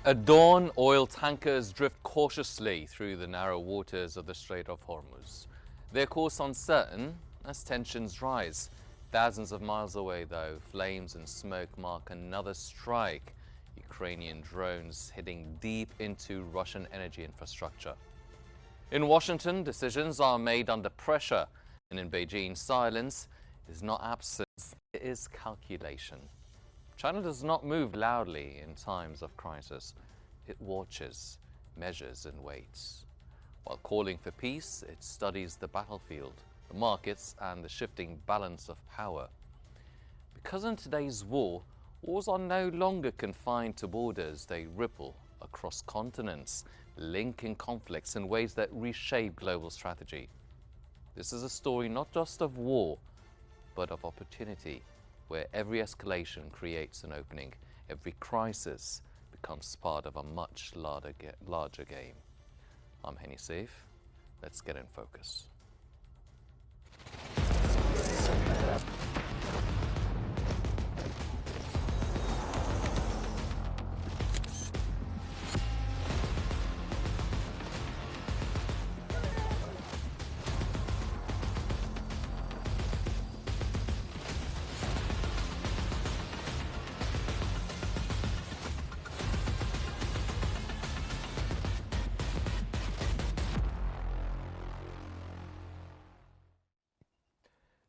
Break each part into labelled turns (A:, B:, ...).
A: At dawn, oil tankers drift cautiously through the narrow waters of the Strait of Hormuz. Their course uncertain as tensions rise. Thousands of miles away, though, flames and smoke mark another strike. Ukrainian drones hitting deep into Russian energy infrastructure. In Washington, decisions are made under pressure, and in Beijing, silence is not absence, it is calculation. China does not move loudly in times of crisis. It watches, measures, and waits. While calling for peace, it studies the battlefield, the markets, and the shifting balance of power. Because in today's war, wars are no longer confined to borders, they ripple across continents, linking conflicts in ways that reshape global strategy. This is a story not just of war, but of opportunity, where every escalation creates an opening, every crisis becomes part of a much larger game. I'm Henny Safe. Let's get in focus.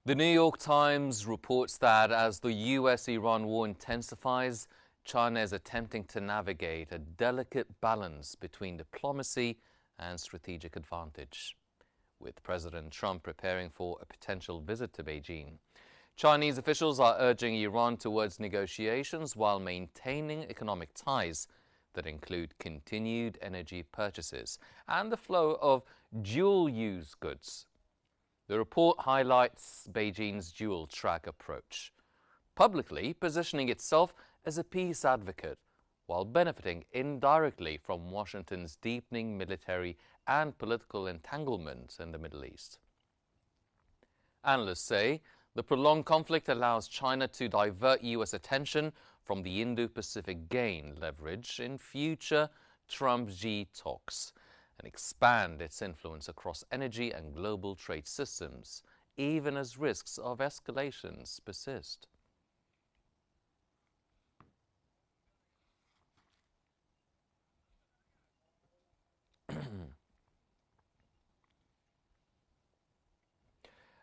A: The New York Times reports that as the US-Iran war intensifies, China is attempting to navigate a delicate balance between diplomacy and strategic advantage. With President Trump preparing for a potential visit to Beijing, Chinese officials are urging Iran towards negotiations while maintaining economic ties that include continued energy purchases and the flow of dual-use goods. The report highlights Beijing's dual-track approach, publicly positioning itself as a peace advocate while benefiting indirectly from Washington's deepening military and political entanglement in the Middle East. Analysts say the prolonged conflict allows China to divert U.S. attention from the Indo-Pacific gain leverage in future Trump-Xi talks and expand its influence across energy and global trade systems, even as risks of escalations persist.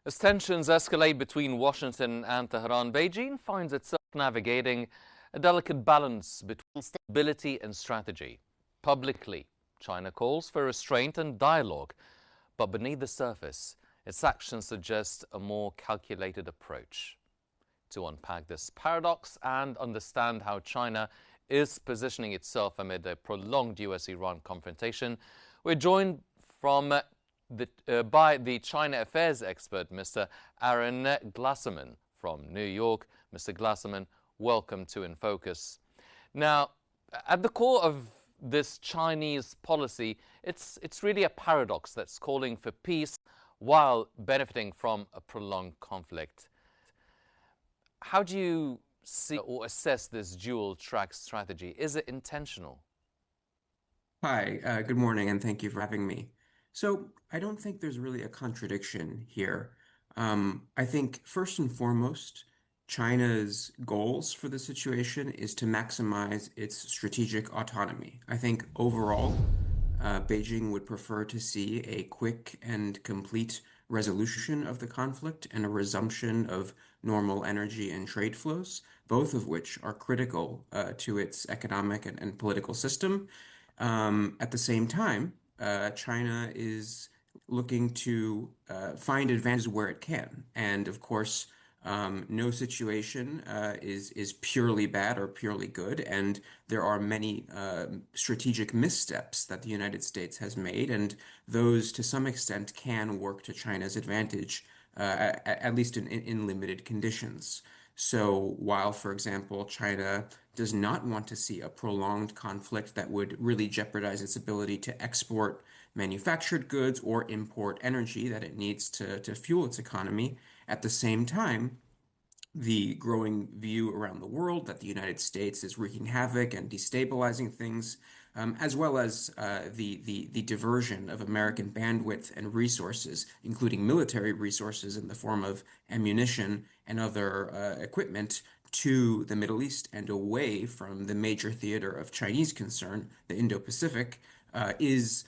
A: As tensions escalate between Washington and Tehran, Beijing finds itself navigating a delicate balance between stability and strategy. Publicly, China calls for restraint and dialogue, but beneath the surface, its actions suggest a more calculated approach. To unpack this paradox and understand how China is positioning itself amid a prolonged US-Iran confrontation, we're joined by the China affairs expert, Mr. Aaron Glasserman from New York. Mr. Glasserman, welcome to In Focus. Now, at the core of this Chinese policy, it's really a paradox that's calling for peace while benefiting from a prolonged conflict. How do you see or assess this dual-track strategy? Is it intentional?
B: Hi, good morning, and thank you for having me. So, I don't think there's really a contradiction here. I think first and foremost, China's goals for the situation is to maximize its strategic autonomy. I think overall, Beijing would prefer to see a quick and complete resolution of the conflict and a resumption of normal energy and trade flows, both of which are critical to its economic and political system. At the same time, China is looking to find advantages where it can. And of course, no situation is purely bad or purely good, and there are many strategic missteps that the United States has made, and those to some extent can work to China's advantage, at least in limited conditions. So while, for example, China does not want to see a prolonged conflict that would really jeopardize its ability to export manufactured goods or import energy that it needs to fuel its economy, at the same time, the growing view around the world that the United States is wreaking havoc and destabilizing things, as well as the diversion of American bandwidth and resources, including military resources in the form of ammunition and other equipment, to the Middle East and away from the major theater of Chinese concern, the Indo-Pacific, is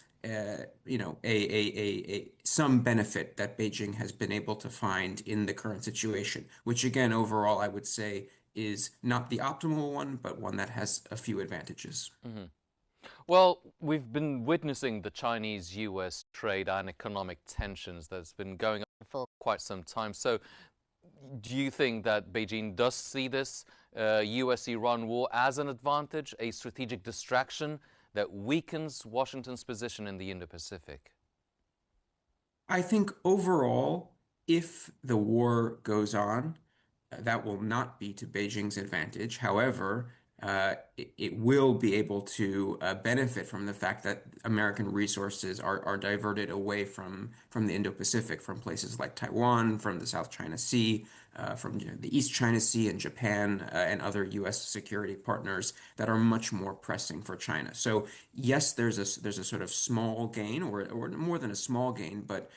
B: some benefit that Beijing has been able to find in the current situation, which again, overall, I would say is not the optimal one, but one that has a few advantages.
A: Mhm. Well, we've been witnessing the Chinese-US trade and economic tensions that's been going on for quite some time. So, do you think that Beijing does see this US-Iran war as an advantage, a strategic distraction that weakens Washington's position in the Indo-Pacific?
B: I think overall, if the war goes on, that will not be to Beijing's advantage. However, it will be able to benefit from the fact that American resources are diverted away from the Indo-Pacific, from places like Taiwan, from the South China Sea, from the East China Sea and Japan, and other U.S. security partners that are much more pressing for China. So yes, there's a sort of small gain, or more than a small gain, but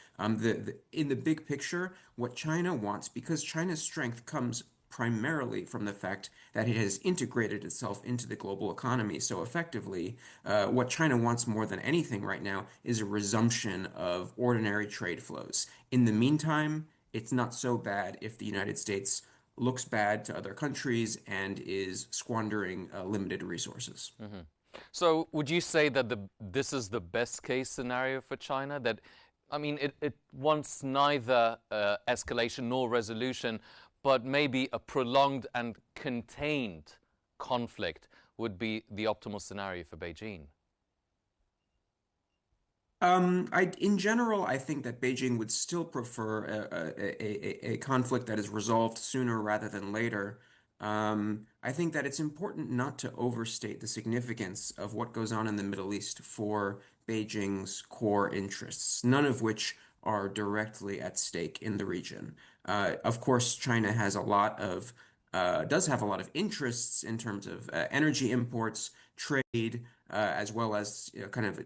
B: in the big picture, what China wants, because China's strength comes primarily from the fact that it has integrated itself into the global economy so effectively. What China wants more than anything right now is a resumption of ordinary trade flows. In the meantime, it's not so bad if the United States looks bad to other countries and is squandering limited resources.
A: Mhm. So, would you say that this is the best case scenario for China? That, I mean, it wants neither escalation nor resolution, but maybe a prolonged and contained conflict would be the optimal scenario for Beijing.
B: In general, I think that Beijing would still prefer a conflict that is resolved sooner rather than later. I think that it's important not to overstate the significance of what goes on in the Middle East for Beijing's core interests, none of which are directly at stake in the region. Of course, China has a lot of does have a lot of interests in terms of energy imports, trade, as well as kind of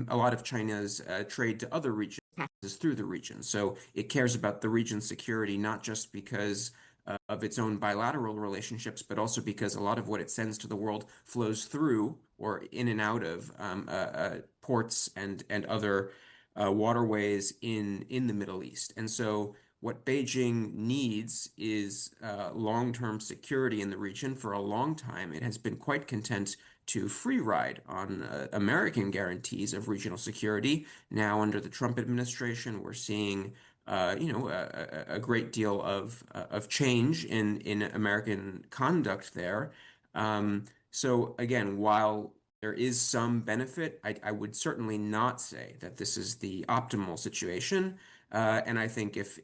B: a lot of China's trade to other regions passes through the region. So it cares about the region's security, not just because of its own bilateral relationships, but also because a lot of what it sends to the world flows through or in and out of ports and other waterways in the Middle East. And so what Beijing needs is long-term security in the region. For a long time, it has been quite content to free ride on American guarantees of regional security. Now, under the Trump administration, we're seeing a great deal of change in American conduct there. So again, while there is some benefit, I would certainly not say that this is the optimal situation. And I think if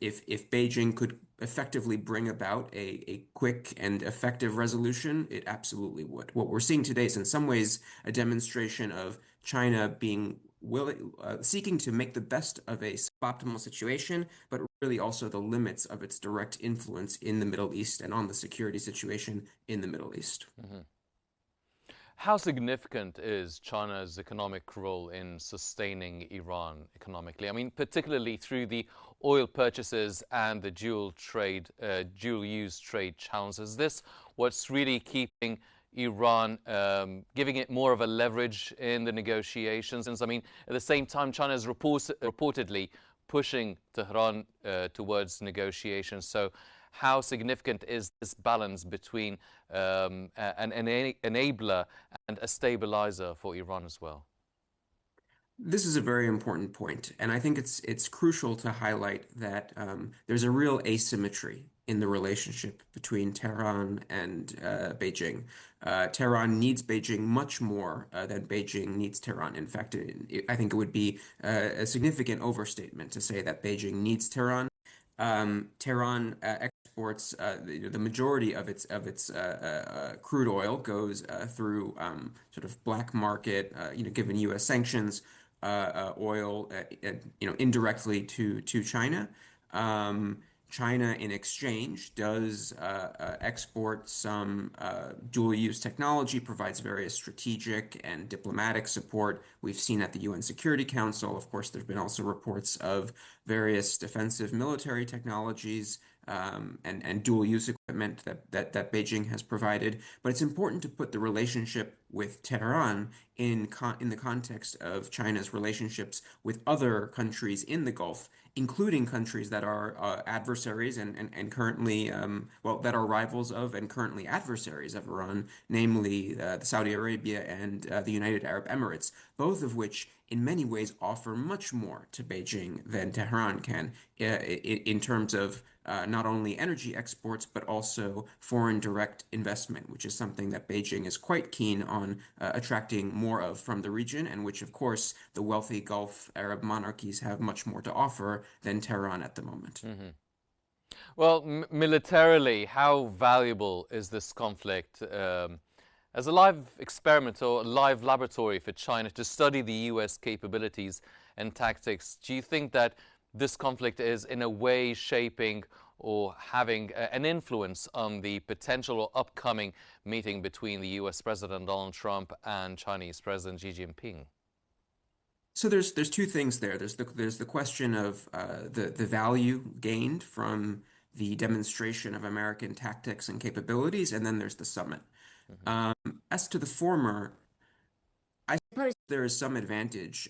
B: Beijing could effectively bring about a quick and effective resolution, it absolutely would. What we're seeing today is in some ways a demonstration of China being willing, seeking to make the best of a suboptimal situation, but really also the limits of its direct influence in the Middle East and on the security situation in the Middle East.
A: Mhm. How significant is China's economic role in sustaining Iran economically? I mean, particularly through the oil purchases and the dual use trade challenges. Is this what's really keeping Iran, giving it more of a leverage in the negotiations? I mean, at the same time, China is reportedly pushing Tehran towards negotiations. So, how significant is this balance between an enabler and a stabilizer for Iran as well?
B: This is a very important point, and I think it's crucial to highlight that there's a real asymmetry in the relationship between Tehran and Beijing. Tehran needs Beijing much more than Beijing needs Tehran. In fact, I think it would be a significant overstatement to say that Beijing needs Tehran. Tehran exports the majority of its crude oil goes through sort of black market, given U.S. sanctions, oil, indirectly to China. China, in exchange, does export some dual-use technology, provides various strategic and diplomatic support. We've seen at the UN Security Council, of course, there have been also reports of various defensive military technologies and dual-use equipment that Beijing has provided. But it's important to put the relationship with Tehran in the context of China's relationships with other countries in the Gulf, including countries that are adversaries and currently, well, that are rivals of and currently adversaries of Iran, namely Saudi Arabia and the United Arab Emirates, both of which in many ways offer much more to Beijing than Tehran can in terms of not only energy exports, but also foreign direct investment, which is something that Beijing is quite keen on attracting more of from the region, and which, of course, the wealthy Gulf Arab monarchies have much more to offer than Tehran at the moment.
A: Well, militarily, how valuable is this conflict as a live experiment or a live laboratory for China to study the US capabilities and tactics? Do you think that this conflict is in a way shaping or having an influence on the potential or upcoming meeting between the US President Donald Trump and Chinese President Xi Jinping?
B: So there's two things there. There's the question of the value gained from the demonstration of American tactics and capabilities, and then there's the summit. Um, as to the former, I suppose there is some advantage.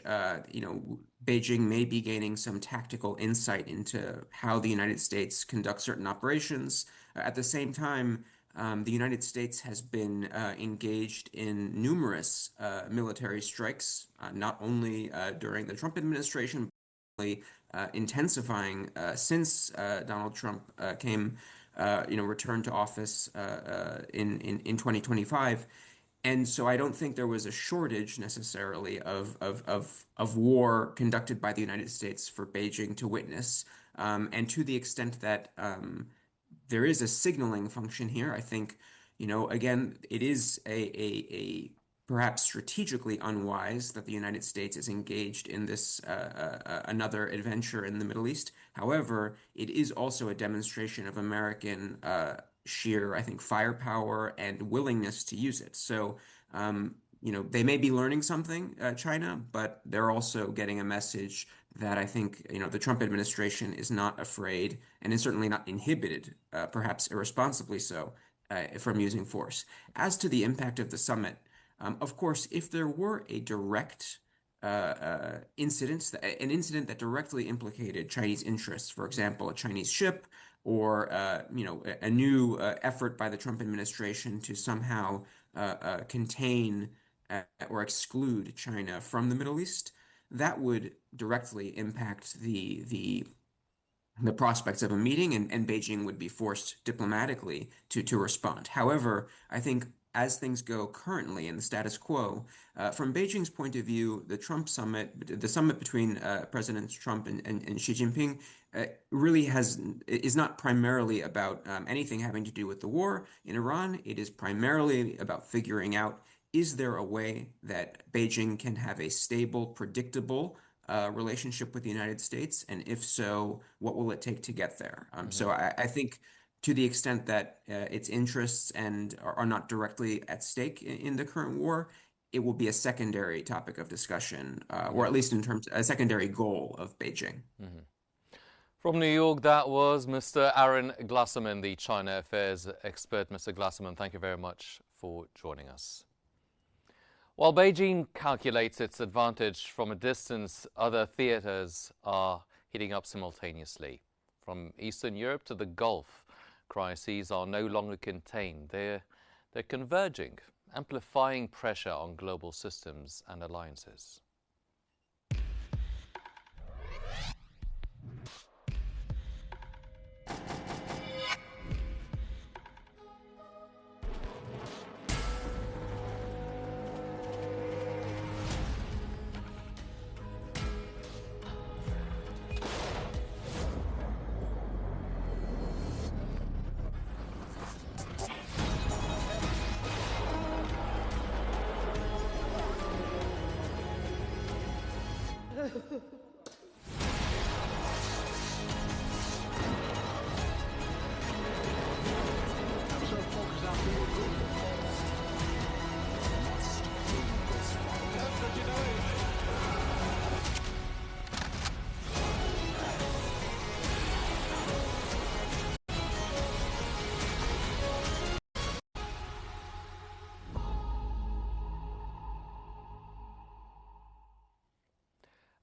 B: Beijing may be gaining some tactical insight into how the United States conducts certain operations. At the same time, the United States has been engaged in numerous military strikes, not only during the Trump administration, but intensifying since Donald Trump returned to office in 2025. And so I don't think there was a shortage necessarily of war conducted by the United States for Beijing to witness. And to the extent that there is a signaling function here, I think, again, it is a perhaps strategically unwise that the United States is engaged in this another adventure in the Middle East. However, it is also a demonstration of American sheer, I think, firepower and willingness to use it. So, they may be learning something, China, but they're also getting a message that I think, the Trump administration is not afraid and is certainly not inhibited, perhaps irresponsibly so, from using force. As to the impact of the summit, of course, if there were a direct incident, an incident that directly implicated Chinese interests, for example, a Chinese ship or a new effort by the Trump administration to somehow contain or exclude China from the Middle East, that would directly impact the prospects of a meeting, and Beijing would be forced diplomatically to respond. However, I think as things go currently in the status quo, from Beijing's point of view, the summit between Presidents Trump and Xi Jinping, really is not primarily about anything having to do with the war in Iran. It is primarily about figuring out, is there a way that Beijing can have a stable, predictable relationship with the United States? And if so, what will it take to get there? So I think to the extent that its interests are not directly at stake in the current war, it will be a secondary topic of discussion, or at least in terms a secondary goal of Beijing.
A: From New York, that was Mr. Aaron Glasserman, the China affairs expert. Mr. Glasserman, thank you very much for joining us. While Beijing calculates its advantage from a distance, other theaters are heating up simultaneously. From Eastern Europe to the Gulf, crises are no longer contained. They're converging, amplifying pressure on global systems and alliances.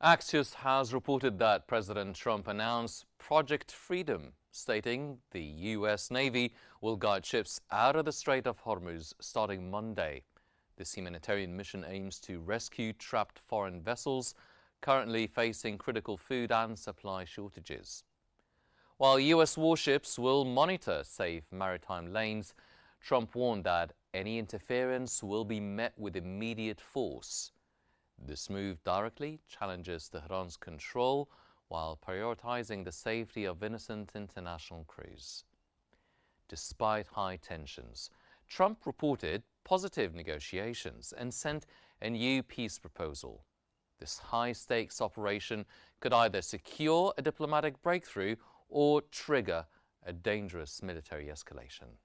A: Axios has reported that President Trump announced Project Freedom, stating the U.S. Navy will guide ships out of the Strait of Hormuz starting Monday. This humanitarian mission aims to rescue trapped foreign vessels currently facing critical food and supply shortages. While U.S. warships will monitor safe maritime lanes, Trump warned that any interference will be met with immediate force. This move directly challenges Tehran's control while prioritizing the safety of innocent international crews. Despite high tensions, Trump reported positive negotiations and sent a new peace proposal. This high-stakes operation could either secure a diplomatic breakthrough or trigger a dangerous military escalation.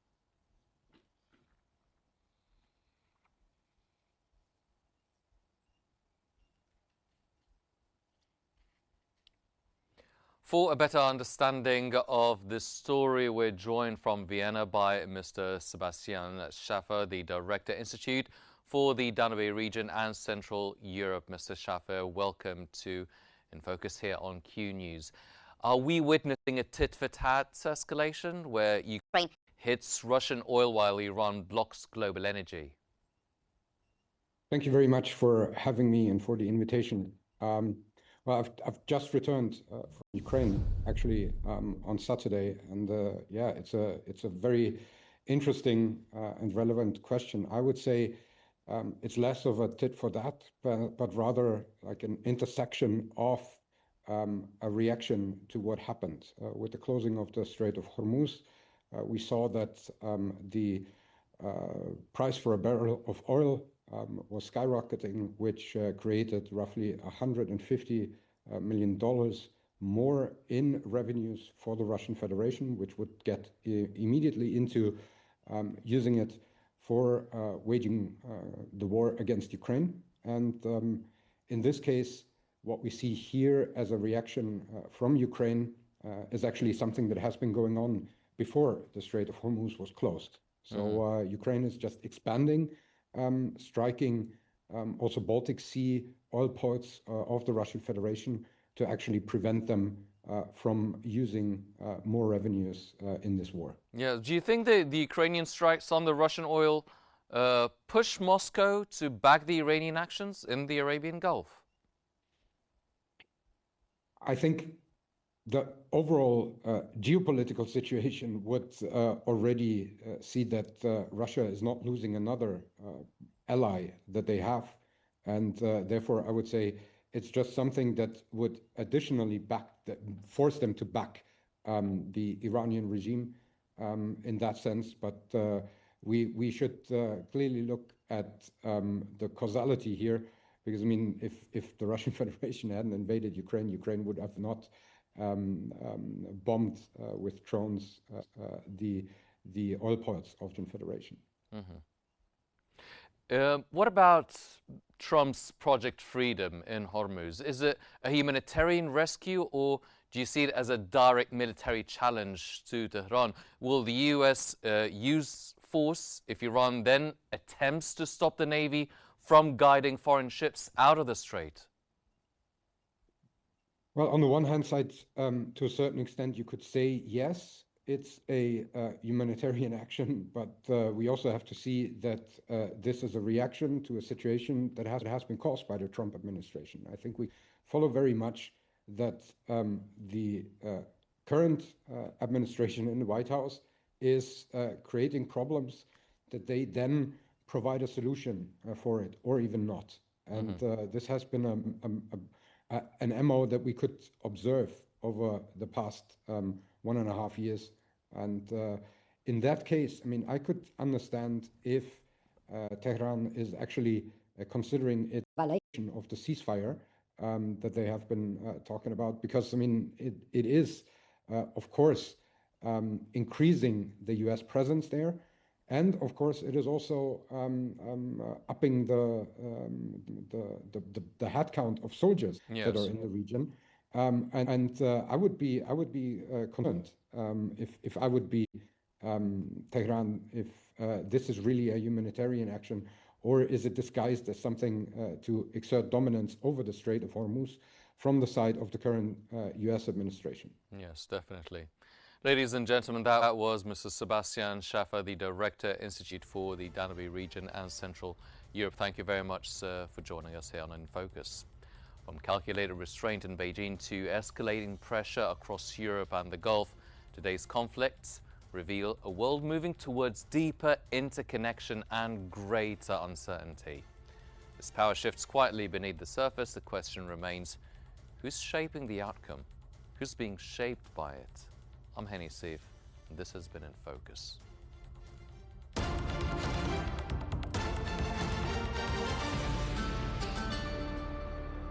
A: For a better understanding of this story, we're joined from Vienna by Mr. Sebastian Schaffer, the Director Institute for the Danube region and Central Europe. Mr. Schaffer, welcome to In Focus here on Q News. Are we witnessing a tit-for-tat escalation where Ukraine hits Russian oil while Iran blocks global energy?
C: Thank you very much for having me and for the invitation. Well, I've just returned from Ukraine actually on Saturday, and yeah, it's a very interesting and relevant question. I would say it's less of a tit for tat, but rather like an intersection of a reaction to what happened with the closing of the Strait of Hormuz. We saw that the price for a barrel of oil was skyrocketing, which created roughly $150 million more in revenues for the Russian Federation, which would get immediately into using it for waging the war against Ukraine. And in this case, what we see here as a reaction from Ukraine is actually something that has been going on before the Strait of Hormuz was closed. So Ukraine is just expanding, striking also Baltic Sea oil ports of the Russian Federation to actually prevent them from using more revenues in this war.
A: Yeah. Do you think the Ukrainian strikes on the Russian oil push Moscow to back the Iranian actions in the Arabian Gulf?
C: I think the overall geopolitical situation would already see that Russia is not losing another ally that they have. And therefore, I would say it's just something that would additionally force them to back the Iranian regime in that sense. But we should clearly look at the causality here, because I mean, if the Russian Federation hadn't invaded Ukraine, Ukraine would have not bombed with drones the oil ports of the Federation.
A: Mm-hmm. What about Trump's Project Freedom in Hormuz? Is it a humanitarian rescue, or do you see it as a direct military challenge to Tehran? Will the U.S. use force if Iran then attempts to stop the Navy from guiding foreign ships out of the strait?
C: Well, on the one hand side, to a certain extent, you could say yes, it's a humanitarian action, but we also have to see that this is a reaction to a situation that has been caused by the Trump administration. I think we follow very much that the current administration in the White House is creating problems that they then provide a solution for it, or even not. And this has been an MO that we could observe over the past 1.5 years. And in that case, I mean, I could understand if Tehran is actually considering it a violation of the ceasefire that they have been talking about, because, I mean, it is, of course, increasing the U.S. presence there. And of course, it is also upping the headcount of soldiers that are in the region. And I would be concerned if I would be Tehran, if this is really a humanitarian action, or is it disguised as something to exert dominance over the Strait of Hormuz from the side of the current US administration.
A: Yes, definitely. Ladies and gentlemen, that was Mr. Sebastian Schaffer, the Director, Institute for the Danube Region and Central Europe. Thank you very much, sir, for joining us here on In Focus. From calculated restraint in Beijing to escalating pressure across Europe and the Gulf, today's conflicts reveal a world moving towards deeper interconnection and greater uncertainty. As power shifts quietly beneath the surface, the question remains, who's shaping the outcome? Who's being shaped by it? I'm Henny Seif, and this has been In Focus.